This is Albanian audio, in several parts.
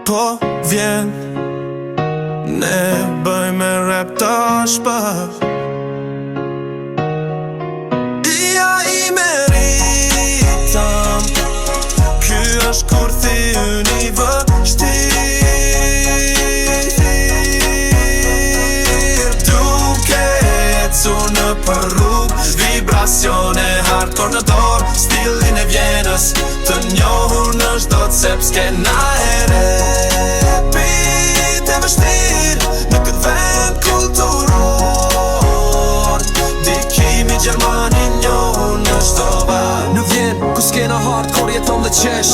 Po vjen, ne bëjmë rap tash për Ija I meritëm Ky është kur thi unë I vështirë Duke ecu në për rrug Vibracione hardcore në dorë Stilin e Vjenës Të njohur në çdo cep Skena e repit e vështirë Në këtë vend kulturor Dikimi Gjermani njohur në çdo vaj Në Vjen, ku skena hardcore jeton dhe qesh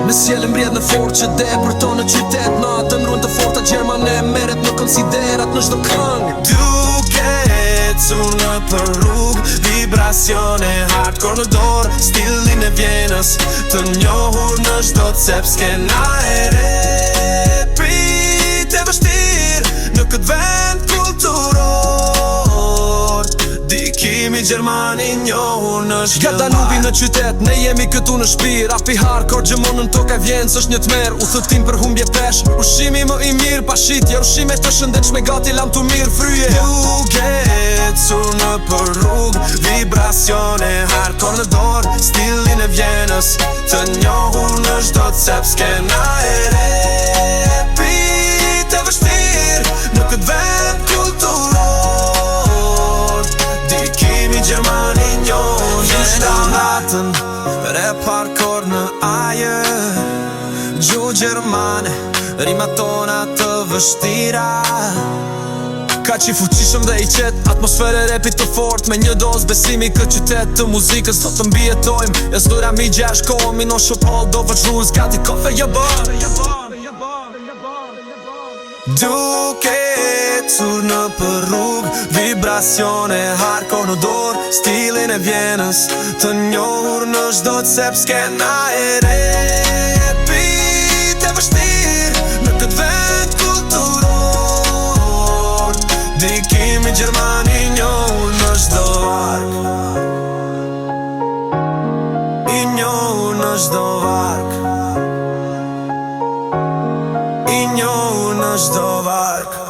Në sjellë mbredh në fort që depërton në qytet Natën ruan të forta Gjermane Meret në konsiderat në çdo këngë Duke ecu në për rrug Vibracione hardcore në dorë Stilin e Vjenës Të njohur në çdo cep Skena e repit e vështirë Në këtë vend kulturor Dikimi Gjermani njohur në çdo Nga Danubi në qytet, ne jemi këtu në shtëpi Rapi hardcore gjëmonën toka Vjenës është një tmer Udhëtim për humbje pesh Ushqimi më I mirë pa shitje Ushqime të shëndetshme gati lam tu mirë fryje Duke ecu në për rrug Vibracione hardcore në dorë Stilin e Vjenës Të njohur në çdo cep Skena e repit e vështirë Në këtë vend kulturor Dikimi Gjermani njohur në çdo natën Rap hardcore në ajër Gjuhë gjermane Rima tona të vështira Ka që I fuqishëm dhe I qet Atmosfere rapit të fort Me një dozë besimi këtë qytet të muzikës Do të mbijetojmë Jes dura mi gjash kohë Mi no shop all do vëq rules Gati kofe jë bërë Duke ecur në për rrug Vibracione hardcore në dorë Stilin e Vjenës Të njohur në çdo cep Skena e repit e vështirë Në këtë vend kulturor Dikimi Gjermani njohur në çdo varg I njohur në çdo varg I njohur në çdo varg